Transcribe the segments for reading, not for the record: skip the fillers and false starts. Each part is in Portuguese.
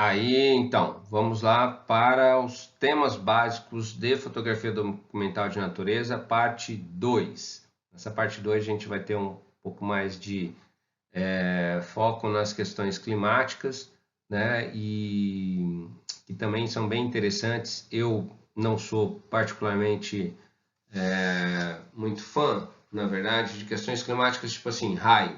Aí, então, vamos lá para os temas básicos de fotografia documental de natureza, parte 2. Nessa parte 2 a gente vai ter um pouco mais de foco nas questões climáticas, né? E que também são bem interessantes. Eu não sou particularmente muito fã, na verdade, de questões climáticas, tipo assim, raio,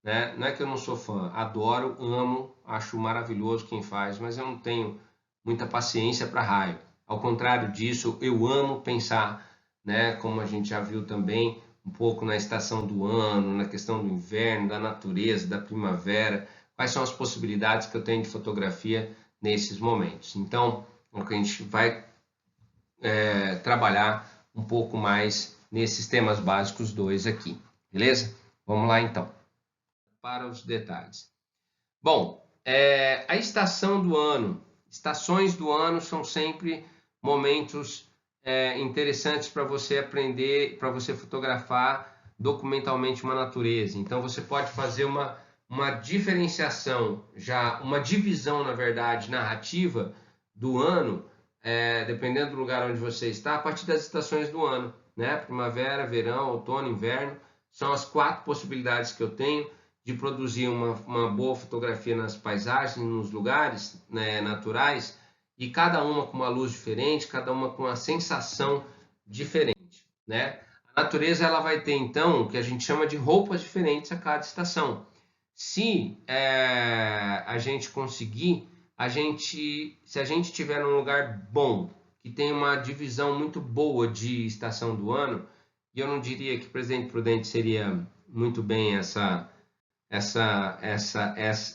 né? Não é que eu não sou fã, adoro, amo, acho maravilhoso quem faz, mas eu não tenho muita paciência para raio. Ao contrário disso, eu amo pensar, né, como a gente já viu também, um pouco na estação do ano, na questão do inverno, da natureza, da primavera, quais são as possibilidades que eu tenho de fotografia nesses momentos. Então, é o que a gente vai trabalhar um pouco mais nesses temas básicos dois aqui, beleza? Vamos lá então, para os detalhes. Bom, a estação do ano, estações do ano são sempre momentos interessantes para você aprender, para você fotografar documentalmente uma natureza. Então você pode fazer uma diferenciação, já uma divisão, na verdade, narrativa do ano, dependendo do lugar onde você está, a partir das estações do ano, né? Primavera, verão, outono, inverno, são as 4 possibilidades que eu tenho de produzir uma boa fotografia nas paisagens, nos lugares, né, naturais, e cada uma com uma luz diferente, cada uma com uma sensação diferente, né? A natureza ela vai ter então o que a gente chama de roupas diferentes a cada estação. Se a gente conseguir, se a gente tiver num lugar bom, que tem uma divisão muito boa de estação do ano, e eu não diria que Presidente Prudente seria muito bem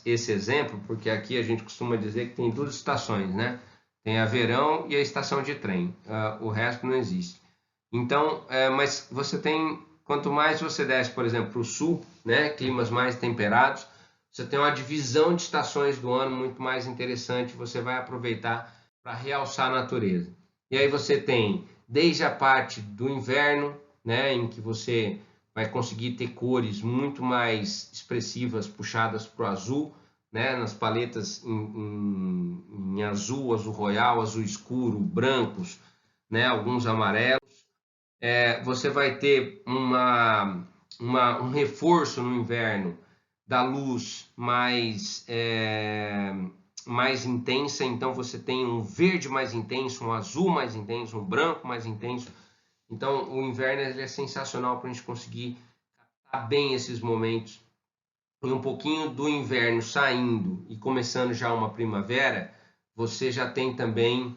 esse exemplo, porque aqui a gente costuma dizer que tem 2 estações, né? Tem a verão e a estação de trem, o resto não existe. Então, mas você tem, quanto mais você desce, por exemplo, para o sul, né, climas mais temperados, você tem uma divisão de estações do ano muito mais interessante, você vai aproveitar para realçar a natureza. E aí você tem desde a parte do inverno, né, em que você vai conseguir ter cores muito mais expressivas, puxadas para o azul, né, nas paletas em azul, azul royal, azul escuro, brancos, né, alguns amarelos. Você vai ter um reforço no inverno da luz mais intensa, então você tem um verde mais intenso, um azul mais intenso, um branco mais intenso. Então o inverno é sensacional para a gente conseguir captar bem esses momentos. E um pouquinho do inverno saindo e começando já uma primavera, você já tem também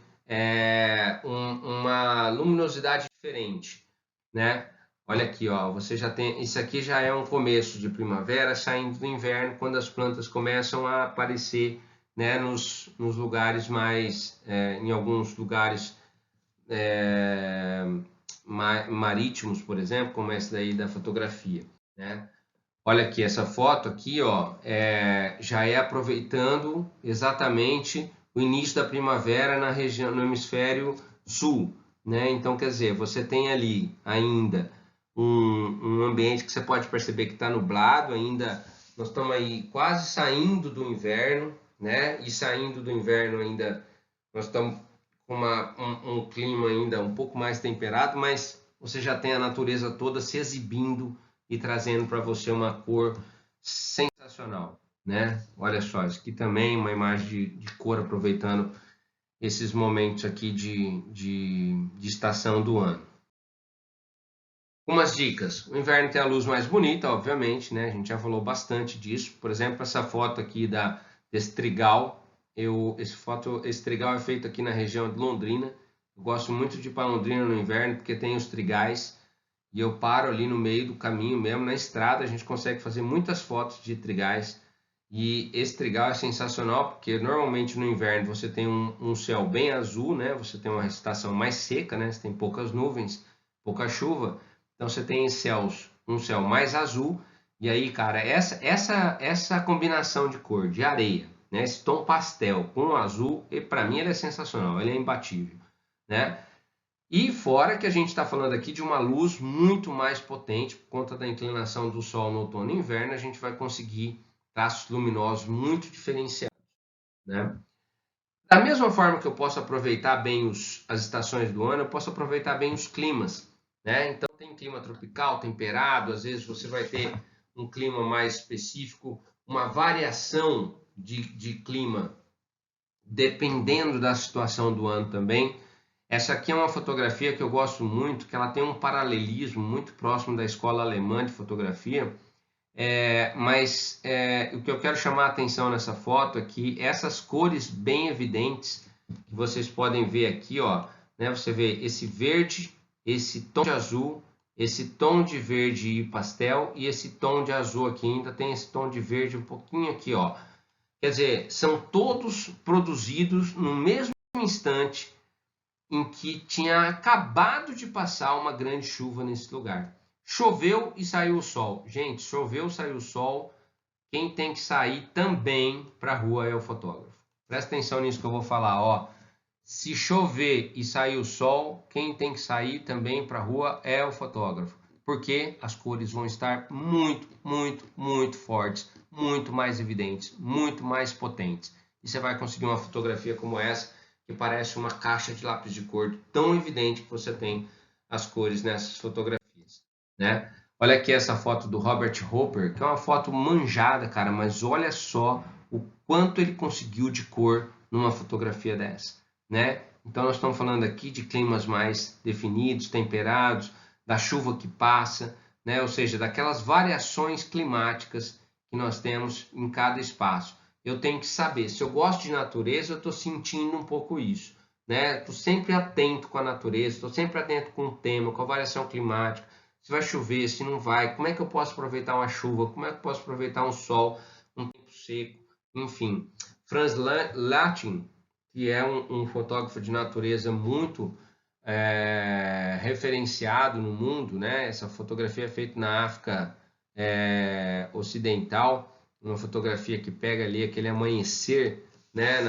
uma luminosidade diferente, né? Olha aqui, ó, você já tem, isso aqui já é um começo de primavera, saindo do inverno, quando as plantas começam a aparecer, né, nos lugares mais, em alguns lugares marítimos, por exemplo, como esse daí da fotografia, né? Olha aqui, essa foto aqui, ó, já é aproveitando exatamente o início da primavera na região, no hemisfério sul, né? Então, quer dizer, você tem ali ainda um ambiente que você pode perceber que está nublado, ainda nós estamos aí quase saindo do inverno, né? E saindo do inverno ainda, nós estamos com um clima ainda um pouco mais temperado, mas você já tem a natureza toda se exibindo e trazendo para você uma cor sensacional, né? Olha só, isso aqui também uma imagem de cor aproveitando esses momentos aqui de estação do ano. Umas dicas. O inverno tem a luz mais bonita, obviamente, né? A gente já falou bastante disso. Por exemplo, essa foto aqui desse trigal. Esse trigal é feito aqui na região de Londrina. Eu gosto muito de ir para Londrina no inverno porque tem os trigais. E eu paro ali no meio do caminho mesmo, na estrada, a gente consegue fazer muitas fotos de trigais. E esse trigal é sensacional porque normalmente no inverno você tem um céu bem azul, né? Você tem uma estação mais seca, né? Você tem poucas nuvens, pouca chuva. Então você tem um céu mais azul. E aí, cara, essa combinação de cor de areia, né? Esse tom pastel com o azul, para mim ele é sensacional, ele é imbatível, né? E fora que a gente está falando aqui de uma luz muito mais potente, por conta da inclinação do Sol no outono e inverno, a gente vai conseguir traços luminosos muito diferenciados, né? Da mesma forma que eu posso aproveitar bem as estações do ano, eu posso aproveitar bem os climas, né? Então tem clima tropical, temperado, às vezes você vai ter um clima mais específico, uma variação de clima dependendo da situação do ano também. Essa aqui é uma fotografia que eu gosto muito, que ela tem um paralelismo muito próximo da escola alemã de fotografia, mas o que eu quero chamar a atenção nessa foto é que essas cores bem evidentes, que vocês podem ver aqui, ó, né, você vê esse verde, esse tom de azul, esse tom de verde pastel e esse tom de azul aqui, ainda tem esse tom de verde um pouquinho aqui, ó. Quer dizer, são todos produzidos no mesmo instante em que tinha acabado de passar uma grande chuva nesse lugar. Choveu e saiu o sol. Gente, choveu, saiu o sol. Quem tem que sair também para a rua é o fotógrafo. Presta atenção nisso que eu vou falar, ó. Se chover e sair o sol, quem tem que sair também para a rua é o fotógrafo. Porque as cores vão estar muito, muito, muito fortes, muito mais evidentes, muito mais potentes. E você vai conseguir uma fotografia como essa, que parece uma caixa de lápis de cor, tão evidente que você tem as cores nessas fotografias, né? Olha aqui essa foto do Robert Hopper, que é uma foto manjada, cara, mas olha só o quanto ele conseguiu de cor numa fotografia dessa, né? Então nós estamos falando aqui de climas mais definidos, temperados, da chuva que passa, né? Ou seja, daquelas variações climáticas que nós temos em cada espaço. Eu tenho que saber, se eu gosto de natureza, eu estou sentindo um pouco isso, né? Estou sempre atento com a natureza, estou sempre atento com o tema, com a variação climática, se vai chover, se não vai, como é que eu posso aproveitar uma chuva, como é que eu posso aproveitar um sol, um tempo seco, enfim. Franz Latin, que é um fotógrafo de natureza muito referenciado no mundo, né? Essa fotografia é feita na África Ocidental, uma fotografia que pega ali aquele amanhecer, né,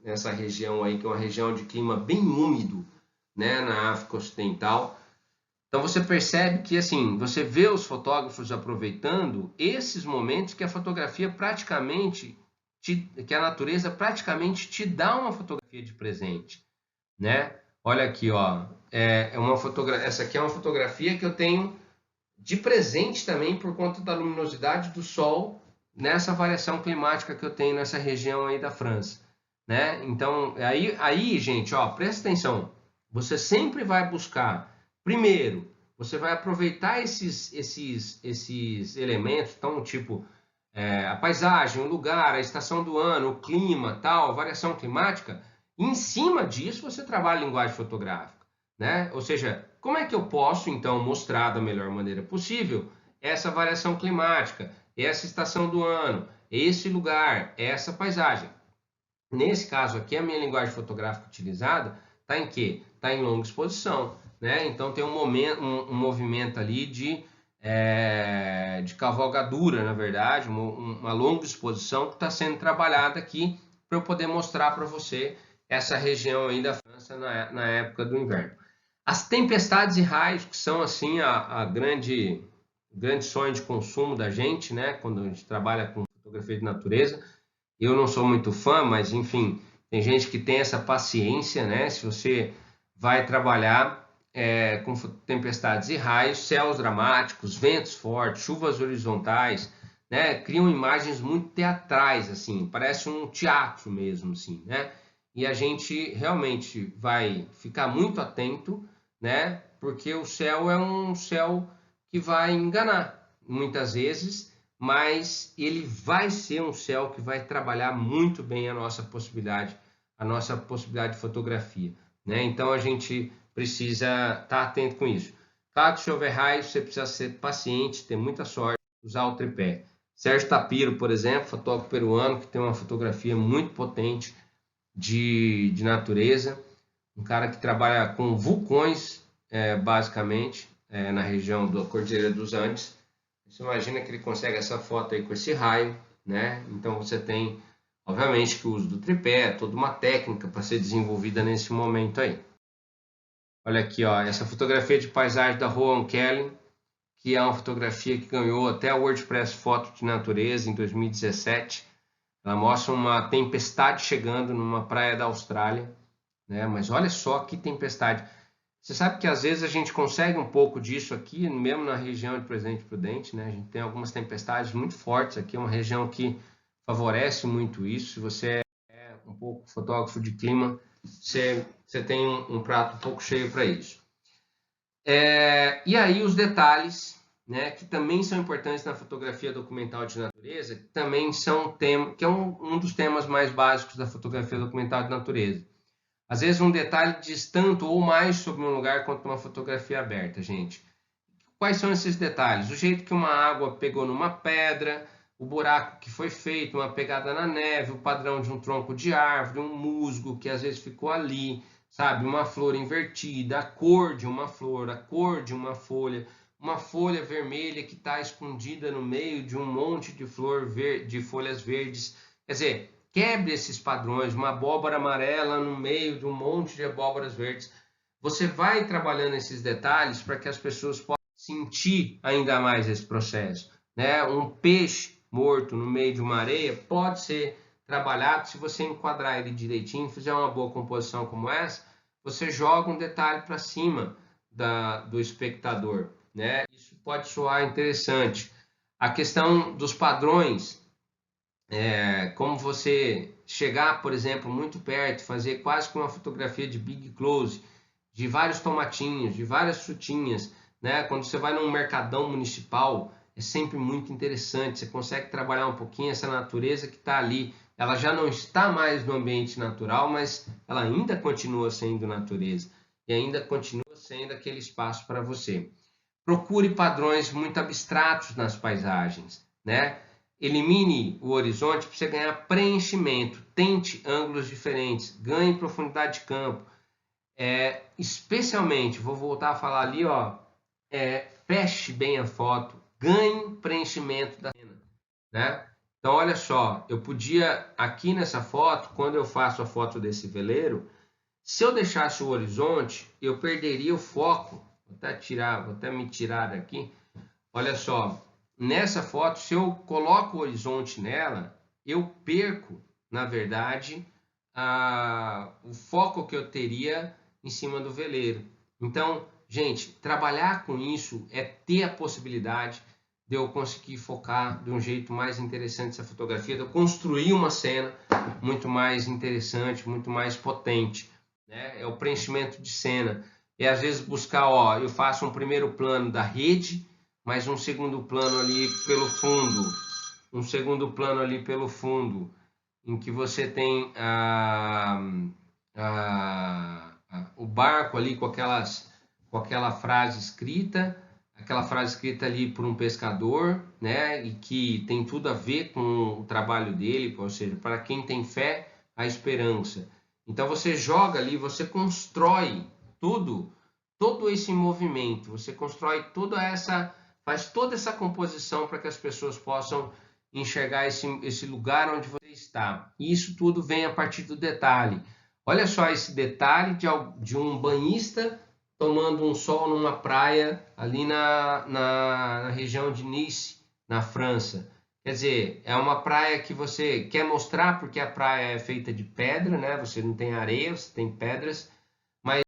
nessa região aí, que é uma região de clima bem úmido, né, na África Ocidental. Então você percebe que assim, você vê os fotógrafos aproveitando esses momentos que a fotografia praticamente, que a natureza praticamente te dá uma fotografia de presente, né? Olha aqui, ó, essa aqui é uma fotografia que eu tenho de presente também por conta da luminosidade do sol nessa variação climática que eu tenho nessa região aí da França, né? Então, aí, gente, ó, presta atenção. Você sempre vai buscar, primeiro, você vai aproveitar esses elementos, então, tipo, a paisagem, o lugar, a estação do ano, o clima, tal, a variação climática. Em cima disso, você trabalha a linguagem fotográfica, né? Ou seja, como é que eu posso, então, mostrar da melhor maneira possível essa variação climática, essa estação do ano, esse lugar, essa paisagem? Nesse caso aqui, a minha linguagem fotográfica utilizada está em quê? Está em longa exposição, né? Então tem um movimento ali de cavalgadura, na verdade, uma longa exposição que está sendo trabalhada aqui para eu poder mostrar para você essa região aí da França na época do inverno. As tempestades e raios, que são assim a grande sonho de consumo da gente, né? Quando a gente trabalha com fotografia de natureza. Eu não sou muito fã, mas enfim, tem gente que tem essa paciência, né? Se você vai trabalhar com tempestades e raios, céus dramáticos, ventos fortes, chuvas horizontais, né? Criam imagens muito teatrais, assim, parece um teatro mesmo, assim, né? E a gente realmente vai ficar muito atento, né? Porque o céu é um céu que vai enganar muitas vezes, mas ele vai ser um céu que vai trabalhar muito bem a nossa possibilidade de fotografia, né? Então a gente precisa estar atento com isso. Claro que se houver raio, você precisa ser paciente, ter muita sorte, usar o tripé. Sérgio Tapiro, por exemplo, fotógrafo peruano, que tem uma fotografia muito potente de natureza, um cara que trabalha com vulcões, basicamente, na região da Cordilheira dos Andes. Você imagina que ele consegue essa foto aí com esse raio, né? Então você tem, obviamente, que o uso do tripé, toda uma técnica para ser desenvolvida nesse momento aí. Olha aqui, ó, essa fotografia de paisagem da Rowan Kelly, que é uma fotografia que ganhou até a WordPress Foto de Natureza em 2017. Ela mostra uma tempestade chegando numa praia da Austrália, né? Mas olha só que tempestade. Você sabe que às vezes a gente consegue um pouco disso aqui, mesmo na região de Presidente Prudente, né? A gente tem algumas tempestades muito fortes aqui, é uma região que favorece muito isso. Se você é um pouco fotógrafo de clima, você tem um prato um pouco cheio para isso. E aí os detalhes, né, que também são importantes na fotografia documental de natureza, que também são que é um dos temas mais básicos da fotografia documental de natureza. Às vezes um detalhe diz tanto ou mais sobre um lugar quanto uma fotografia aberta, gente. Quais são esses detalhes? O jeito que uma água pegou numa pedra, o buraco que foi feito, uma pegada na neve, o padrão de um tronco de árvore, um musgo que às vezes ficou ali, sabe? Uma flor invertida, a cor de uma flor, a cor de uma folha vermelha que está escondida no meio de um monte de de folhas verdes. Quer dizer, quebre esses padrões, uma abóbora amarela no meio de um monte de abóboras verdes. Você vai trabalhando esses detalhes para que as pessoas possam sentir ainda mais esse processo, né? Um peixe morto no meio de uma areia pode ser trabalhado se você enquadrar ele direitinho, fizer uma boa composição como essa, você joga um detalhe para cima do espectador, né? Isso pode soar interessante. A questão dos padrões, como você chegar, por exemplo, muito perto, fazer quase que uma fotografia de big close, de vários tomatinhos, de várias frutinhas, né? Quando você vai num mercadão municipal, é sempre muito interessante, você consegue trabalhar um pouquinho essa natureza que está ali. Ela já não está mais no ambiente natural, mas ela ainda continua sendo natureza e ainda continua sendo aquele espaço para você. Procure padrões muito abstratos nas paisagens, né? Elimine o horizonte para você ganhar preenchimento, tente ângulos diferentes, ganhe profundidade de campo. Especialmente, vou voltar a falar ali, ó, feche bem a foto, ganhe preenchimento da cena, né? Então, olha só, eu podia, aqui nessa foto, quando eu faço a foto desse veleiro, se eu deixasse o horizonte, eu perderia o foco. Vou até me tirar daqui. Olha só, nessa foto, se eu coloco o horizonte nela, eu perco, na verdade, o foco que eu teria em cima do veleiro. Então, gente, trabalhar com isso é ter a possibilidade de eu conseguir focar de um jeito mais interessante essa fotografia, de eu construir uma cena muito mais interessante, muito mais potente, né? É o preenchimento de cena. É às vezes buscar, ó, eu faço um primeiro plano da rede, mais um segundo plano ali pelo fundo, um segundo plano ali pelo fundo, em que você tem o barco ali com aquela frase escrita, ali por um pescador, né, e que tem tudo a ver com o trabalho dele, ou seja, para quem tem fé, a esperança. Então você joga ali, você constrói todo esse movimento, você constrói faz toda essa composição para que as pessoas possam enxergar esse lugar onde você está. E isso tudo vem a partir do detalhe. Olha só esse detalhe de um banhista tomando um sol numa praia ali na região de Nice, na França. Quer dizer, é uma praia que você quer mostrar porque a praia é feita de pedra, né? Você não tem areia, você tem pedras, mas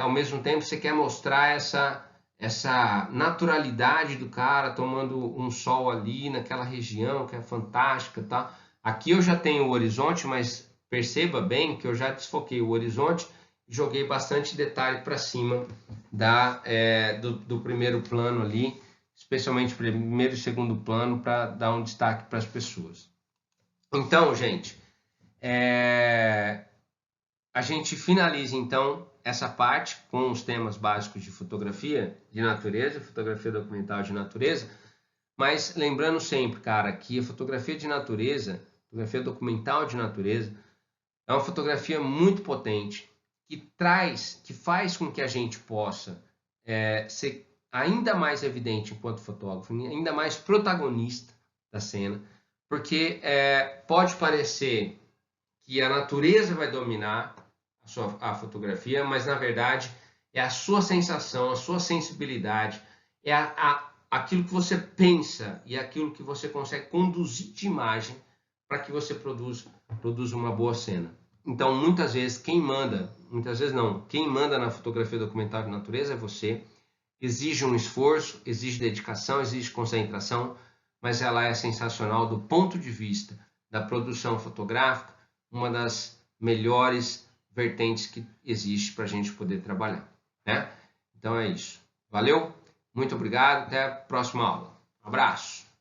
ao mesmo tempo você quer mostrar essa naturalidade do cara tomando um sol ali naquela região que é fantástica, tá? Aqui eu já tenho o horizonte, mas perceba bem que eu já desfoquei o horizonte e joguei bastante detalhe para cima do primeiro plano ali, especialmente primeiro e segundo plano, para dar um destaque para as pessoas. Então, gente, a gente finaliza então essa parte com os temas básicos de fotografia de natureza, fotografia documental de natureza, mas lembrando sempre, cara, que a fotografia de natureza, fotografia documental de natureza, é uma fotografia muito potente, que faz com que a gente possa ser ainda mais evidente enquanto fotógrafo, ainda mais protagonista da cena, porque pode parecer que a natureza vai dominar a fotografia, mas na verdade é a sua sensação, a sua sensibilidade, aquilo que você pensa e aquilo que você consegue conduzir de imagem para que você produza uma boa cena. Então, muitas vezes quem manda na fotografia documental de natureza é você. Exige um esforço, exige dedicação, exige concentração, mas ela é sensacional do ponto de vista da produção fotográfica, uma das melhores vertentes que existe para a gente poder trabalhar, né? Então é isso. Valeu, muito obrigado, até a próxima aula. Um abraço!